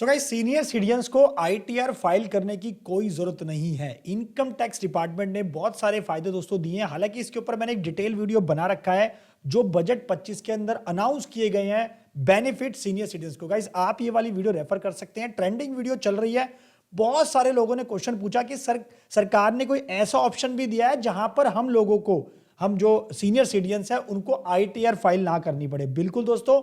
So guys, senior citizens को ITR file करने की कोई जरूरत नहीं है। इनकम टैक्स डिपार्टमेंट ने बहुत सारे फायदे दोस्तों दिए हैं। हालांकि इसके ऊपर मैंने एक डिटेल वीडियो बना रखा है जो बजट 25 के अंदर अनाउंस किए गए हैं बेनिफिट सीनियर सिटीजन्स को। गाइस, आप ये वाली वीडियो रेफर कर सकते हैं, ट्रेंडिंग वीडियो चल रही है। बहुत सारे लोगों ने क्वेश्चन पूछा कि सरकार ने कोई ऐसा ऑप्शन भी दिया है जहां पर हम जो सीनियर सिटीजन्स हैं उनको आईटीआर फाइल ना करनी पड़े। बिल्कुल दोस्तों,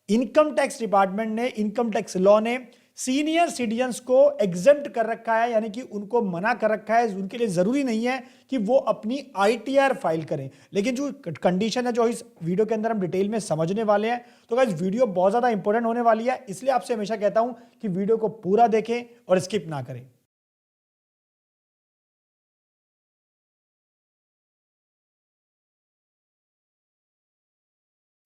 इनकम टैक्स डिपार्टमेंट ने, इनकम टैक्स लॉ ने सीनियर सिटीजन्स को एग्जेम्प्ट कर रखा है, यानी कि उनको मना कर रखा है। उनके लिए जरूरी नहीं है कि वो अपनी आईटीआर फाइल करें। लेकिन जो कंडीशन है जो इस वीडियो के अंदर हम डिटेल में समझने वाले हैं, तो गाइस वीडियो बहुत ज्यादा इंपॉर्टेंट होने वाली है। इसलिए आपसे हमेशा कहता हूं कि वीडियो को पूरा देखें और स्किप ना करें।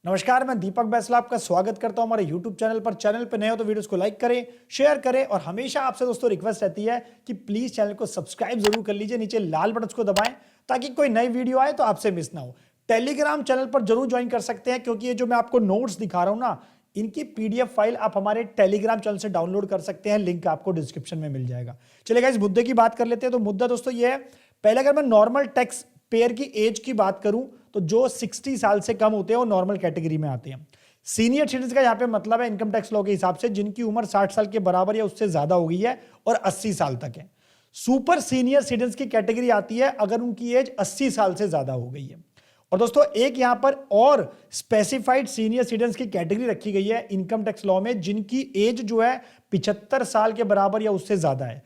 नमस्कार, मैं दीपक बैसला आपका स्वागत करता हूं हमारे YouTube चैनल पर। चैनल पर नए हो तो वीडियोस को लाइक करें, शेयर करें और हमेशा आपसे दोस्तों रिक्वेस्ट रहती है कि प्लीज चैनल को सब्सक्राइब जरूर कर लीजिए। नीचे लाल बटन को दबाएं ताकि कोई नई वीडियो आए तो आपसे मिस ना हो। टेलीग्राम चैनल पर जरूर ज्वाइन कर सकते हैं, क्योंकि ये जो मैं आपको नोट्स दिखा रहा हूं ना, इनकी पीडीएफ फाइल आप हमारे टेलीग्राम चैनल से डाउनलोड कर सकते हैं। लिंक आपको डिस्क्रिप्शन में मिल जाएगा। चलिए इस मुद्दे की बात कर लेते हैं। तो मुद्दा दोस्तों ये है, पहले अगर मैं नॉर्मल टैक्स पेयर की एज की बात करूं तो जो 60 साल से कम होते हैं वो नॉर्मल कैटेगरी में आते हैं। सीनियर सिटीजन का यहां पे मतलब है इनकम टैक्स लॉ के हिसाब से जिनकी उम्र 60 साल के बराबर या उससे ज्यादा हो गई है और 80 साल तक है। सुपर सीनियर सिटीजन की कैटेगरी आती है अगर उनकी एज 80 साल से ज्यादा हो गई है। और दोस्तों एक यहां पर और स्पेसिफाइड सीनियर सिटीजन की कैटेगरी रखी गई है इनकम टैक्स लॉ में, जिनकी एज जो है 75 साल के बराबर या उससे ज्यादा है।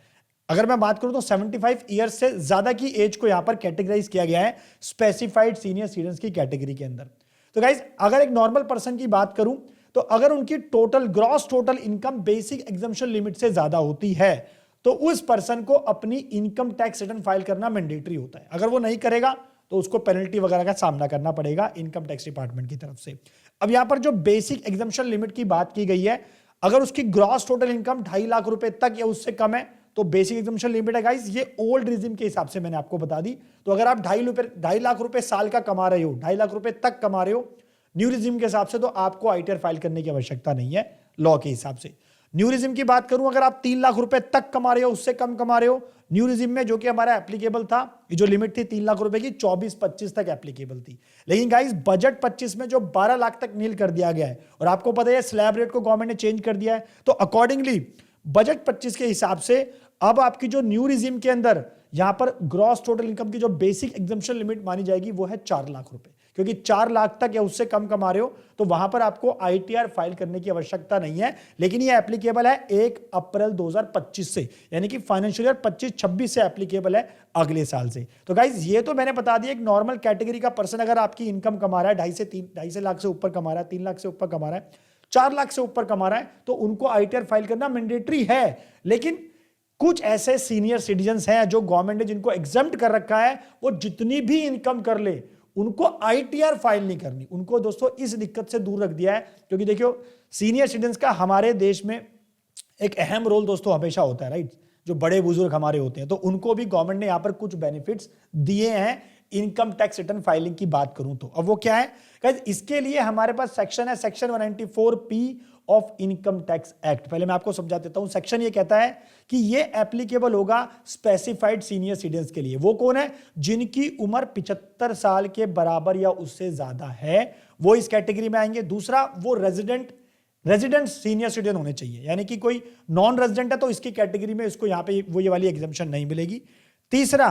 अगर मैं बात करूं तो 75 ईयर्स से ज्यादा की एज को यहां पर कैटेगराइज किया गया है स्पेसिफाइड सीनियर सिटीजन की कैटेगरी के अंदर। तो गाइस, अगर एक नॉर्मल पर्सन की बात करूं तो अगर उनकी gross total income basic exemption limit से ज्यादा होती है तो उस पर्सन को अपनी इनकम टैक्स रिटर्न फाइल करना मैंडेटरी होता है। अगर वो नहीं करेगा तो उसको पेनल्टी वगैरह का सामना करना पड़ेगा इनकम टैक्स डिपार्टमेंट की तरफ से। अब यहां पर जो बेसिक एग्जम्पशन लिमिट की बात की गई है, अगर उसकी ग्रॉस टोटल इनकम 2.5 लाख रुपए तक या उससे कम है तो बेसिक एग्जम्पशन लिमिट है गाइस, ये ओल्ड रिजिम के हिसाब से मैंने आपको बता दी। तो अगर आप 2.5 लाख रुपए साल का कमा रहे हो, 2.5 लाख रुपए तक कमा रहे हो न्यू रिजिम के हिसाब से, तो आपको आईटीआर फाइल करने की आवश्यकता नहीं है लॉ के हिसाब से। न्यू रिजिम की बात करूं, अगर आप 3 लाख रुपए तक कमा रहे हो, उससे कम कमा रहे हो, न्यू रिजिम में जो कि हमारा एप्लीकेबल था, ये जो लिमिट थी 3 लाख रुपए की 24-25 तक एप्लीकेबल थी। लेकिन गाइस बजट 25 में जो 12 लाख तक नील कर दिया गया है, और आपको पता है स्लैब रेट को गवर्नमेंट ने चेंज कर दिया है, तो अकॉर्डिंगली बजट 25 के हिसाब से अब आपकी जो न्यू रिजिम के अंदर यहां पर ग्रॉस टोटल इनकम की जो बेसिक एग्जम्पशन लिमिट मानी जाएगी वो है 4 लाख रुपए, क्योंकि 4 लाख तक या उससे कम कमा रहे हो तो वहां पर आपको आईटीआर फाइल करने की आवश्यकता नहीं है। लेकिन ये एप्लीकेबल है 1 अप्रैल 2025 से, यानी कि फाइनेंशियल ईयर 25-26 से एप्लीकेबल है, अगले साल से। तो गाइज ये तो मैंने बता दिया, एक नॉर्मल कैटेगरी का पर्सन अगर आपकी इनकम कमा रहा है 2.5 लाख से ऊपर कमा रहा है, 3 लाख से ऊपर कमा रहा है, 4 लाख से ऊपर कमा रहा है, तो उनको आईटीआर फाइल करना मैंडेटरी है। लेकिन कुछ ऐसे सीनियर सिटीजन्स हैं जो गवर्नमेंट ने जिनको एग्जम्प्ट कर रखा है, वो जितनी भी इनकम कर ले उनको आईटीआर फाइल नहीं करनी। उनको दोस्तों इस दिक्कत से दूर रख दिया है, क्योंकि देखियो सीनियर सिटीजन्स का हमारे देश में एक अहम रोल दोस्तों हमेशा होता है, राइट। जो बड़े बुजुर्ग हमारे होते हैं तो उनको भी गवर्नमेंट ने यहां पर कुछ बेनिफिट्स दिए हैं इनकम टैक्स रिटर्न फाइलिंग की बात करूं तो। अब वो क्या है गाइस, इसके लिए हमारे पास सेक्शन है, section 194P of income tax act. पहले मैं आपको समझा देता हूं। सेक्शन ये कहता है कि ये एप्लीकेबल होगा स्पेसिफाइड सीनियर सिटीजन्स के लिए। वो कौन है? जिनकी उम्र 75 साल के बराबर या उससे ज्यादा है, वो इस कैटेगरी में आएंगे। दूसरा, वो रेजिडेंट सीनियर सिटीजन होने चाहिए, यानी कि कोई नॉन रेजिडेंट है तो इसकी कैटेगरी में इसको यहां पे वो ये वाली एग्जम्पशन नहीं मिलेगी। तीसरा,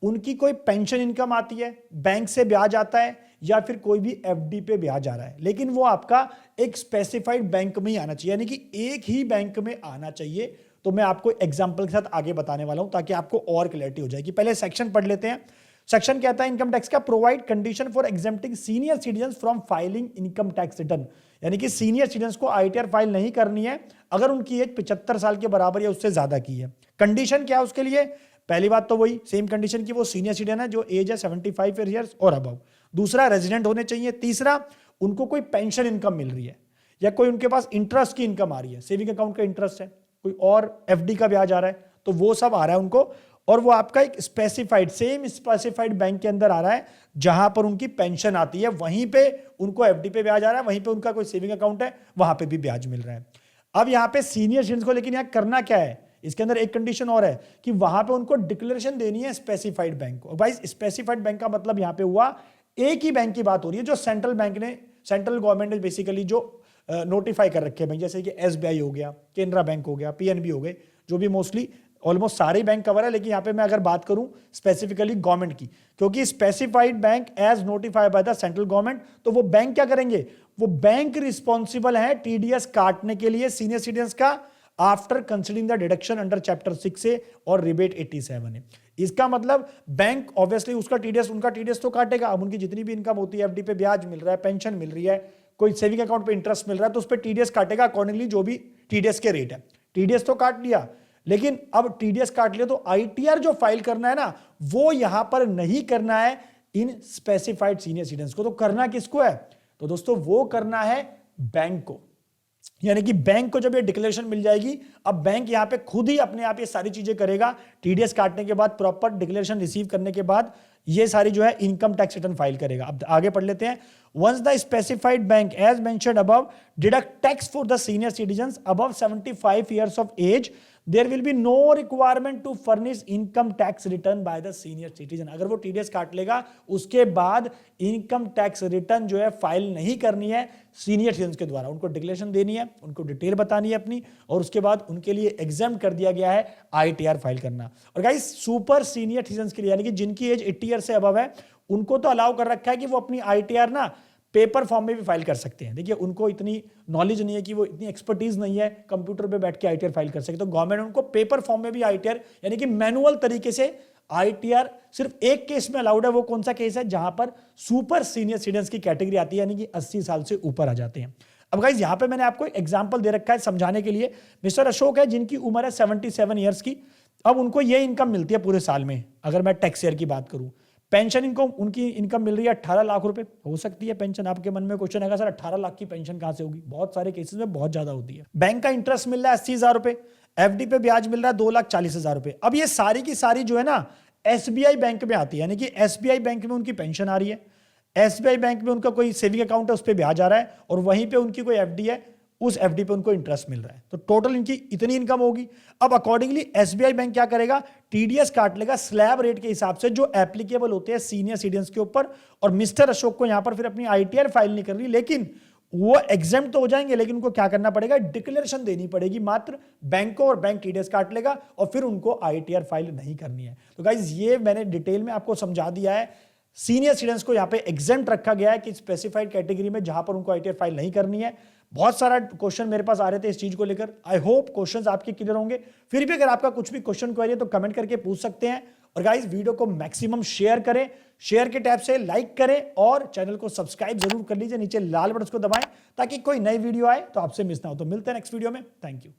उनकी कोई पेंशन इनकम आती है, बैंक से ब्याज आता है, या फिर कोई भी एफडी पे ब्याज आ रहा है, लेकिन वो आपका एक स्पेसिफाइड बैंक में ही आना चाहिए, यानी कि एक ही बैंक में आना चाहिए। तो मैं आपको एग्जांपल के साथ आगे बताने वाला हूं ताकि आपको और क्लैरिटी हो जाएगी। पहले सेक्शन पढ़ लेते हैं। सेक्शन कहता है इनकम टैक्स का, provide condition for exempting senior citizens from filing income tax return, यानी कि सीनियर सिटीजन्स को आईटीआर फाइल नहीं करनी है अगर उनकी एज 75 साल के बराबर या उससे ज्यादा की है। कंडीशन क्या है उसके लिए? पहली बात तो वही सेम कंडीशन की वो सीनियर सिटीजन है जो एज है 75 ईयर्स और अबव। दूसरा, रेजिडेंट होने चाहिए। तीसरा, उनको कोई पेंशन इनकम मिल रही है या कोई उनके पास इंटरेस्ट की इनकम आ रही है, सेविंग अकाउंट का इंटरेस्ट है, कोई और एफडी का ब्याज आ रहा है, तो वो सब आ रहा है उनको। और वो आपका एक सेम स्पेसिफाइड बैंक के अंदर आ रहा है जहां पर उनकी पेंशन आती है, वहीं पे उनको एफडी पे ब्याज आ रहा है, वहीं पे उनका कोई सेविंग अकाउंट है, वहां पे भी ब्याज मिल रहा है। अब यहाँ पे सीनियर सिटीजन को लेकिन यहाँ करना क्या है, इसके अंदर एक कंडीशन और है कि वहां पे उनको डिक्लेरेशन देनी है स्पेसिफाइड बैंक को। भाई स्पेसिफाइड बैंक का मतलब यहाँ पे हुआ एक ही बैंक की बात हो रही है जो सेंट्रल बैंक ने, सेंट्रल गवर्नमेंट ने बेसिकली जो नोटिफाई कर रखे हैं बैंक, जैसे कि एसबीआई हो गया, केनरा बैंक हो गया, पीएनबी हो गए, जो भी मोस्टली ऑलमोस्ट सारे बैंक कवर है। लेकिन यहाँ पे मैं अगर बात करूं स्पेसिफिकली गवर्नमेंट की, क्योंकि specified bank as notified by the central government, तो वो बैंक क्या करेंगे, वो बैंक रिस्पॉन्सिबल है टीडीएस काटने के लिए सीनियर सिटीजन का after considering the deduction under chapter 6 से और रिबेट 87 है। इसका मतलब बैंक ऑब्वियसली उसका टीडीएस, उनका टीडीएस तो काटेगा। अब उनकी जितनी भी इनकम होती है, एफडी पे ब्याज मिल रहा है, पेंशन मिल रही है, कोई सेविंग अकाउंट पे इंटरेस्ट मिल रहा है, तो उस पर टीडीएस काटेगा अकॉर्डिंगली जो भी टीडीएस के रेट है। टीडीएस तो काट लिया, लेकिन अब टीडीएस काट लिया तो आईटीआर जो फाइल करना है ना, वो यहां पर नहीं करना है इन स्पेसिफाइड सीनियर सिटीजन को। तो करना किसको है, तो दोस्तों वो करना है बैंक को। यानी कि बैंक को जब ये डिक्लेरेशन मिल जाएगी, अब बैंक यहां पे खुद ही अपने आप ये सारी चीजें करेगा। टीडीएस काटने के बाद, प्रॉपर डिक्लेरेशन रिसीव करने के बाद ये सारी जो है इनकम टैक्स रिटर्न फाइल करेगा। अब आगे पढ़ लेते हैं। Once the specified bank as mentioned above deduct tax for the senior citizens above 75 years of age, there will be no requirement to furnish income tax return by the senior citizen। अगर वो TDS काट लेगा, उसके बाद income tax return जो है file नहीं करनी है सीनियर सिटीजन के द्वारा। उनको डिक्लेरेशन देनी है, उनको डिटेल बतानी है अपनी, और उसके बाद उनके लिए एग्जाम कर दिया गया है आईटीआर फाइल करना। और गाइस सुपर सीनियर सिटीजन के लिए, यानी कि जिनकी एज 80 years से अबव है, उनको तो अलाउ कर रखा है कि वो अपनी आईटीआर ना पेपर फॉर्म में भी फाइल कर सकते हैं। देखिए उनको इतनी नॉलेज नहीं है, कि वो इतनी एक्सपर्टीज नहीं है कंप्यूटर पे बैठ के आईटीआर फाइल कर सके, तो गवर्नमेंट उनको पेपर फॉर्म में भी आईटीआर, यानी कि मैनुअल तरीके से आईटीआर सिर्फ एक केस में अलाउड है। वो कौन सा केस है, जहां पर सुपर सीनियर सिटीजन की कैटेगरी आती है, यानी कि 80 साल से ऊपर आ जाते हैं। अब गाइस यहां पे मैंने आपको एग्जांपल दे रखा है समझाने के लिए। मिस्टर अशोक है, जिनकी उम्र है 77 years की। अब उनको ये इनकम मिलती है पूरे साल में, अगर मैं टैक्स ईयर की बात करूं। पेंशन इनको, उनकी इनकम मिल रही है 18 लाख रुपए। हो सकती है पेंशन, आपके मन में क्वेश्चन आएगा सर 18 लाख की पेंशन कहां से होगी, बहुत सारे केसेस में बहुत ज्यादा होती है। बैंक का इंटरेस्ट मिल रहा है 80,000 रुपए, एफडी पे ब्याज मिल रहा है 2,40,000 रुपए। अब ये सारी की सारी जो है ना एसबीआई बैंक में आती है, यानी कि एसबीआई बैंक में उनकी पेंशन आ रही है, एसबीआई बैंक में उनका कोई सेविंग अकाउंट है, उस पर ब्याज आ रहा है, और वहीं पे उनकी कोई एफडी है, उस एफडी पे उनको इंटरेस्ट मिल रहा है। तो टोटल इनकी इतनी इनकम होगी। अब अकॉर्डिंगली एसबीआई बैंक क्या करेगा, टीडीएस काट लेगा स्लैब रेट के हिसाब से जो एप्लीकेबल होते हैं सीनियर सिटीजन के ऊपर। और मिस्टर अशोक को यहां पर फिर अपनी आईटीआर फाइल नहीं करनी, लेकिन वो एग्जाम तो हो जाएंगे, लेकिन उनको क्या करना पड़ेगा, डिक्लेरेशन देनी पड़ेगी मात्र बैंक को, और बैंक टीडीएस काट लेगा, और फिर उनको आईटीआर फाइल नहीं करनी है। तो गाइज ये मैंने डिटेल में आपको समझा दिया है। सीनियर सिटीजन को यहां पे एग्जाम रखा गया है कि स्पेसिफाइड कैटेगरी में जहां पर उनको आईटीआर फाइल नहीं करनी है। बहुत सारा क्वेश्चन मेरे पास आ रहे थे इस चीज को लेकर। आई होप क्वेश्चंस आपके क्लियर होंगे। फिर भी अगर आपका कुछ भी क्वेश्चन क्वेरी है तो कमेंट करके पूछ सकते हैं। और गाइस वीडियो को मैक्सिमम शेयर करें, शेयर के टैब से लाइक करें, और चैनल को सब्सक्राइब जरूर कर लीजिए। नीचे लाल बटन को दबाएं ताकि कोई नई वीडियो आए तो आपसे मिस ना हो। तो मिलते हैं नेक्स्ट वीडियो में। Thank you.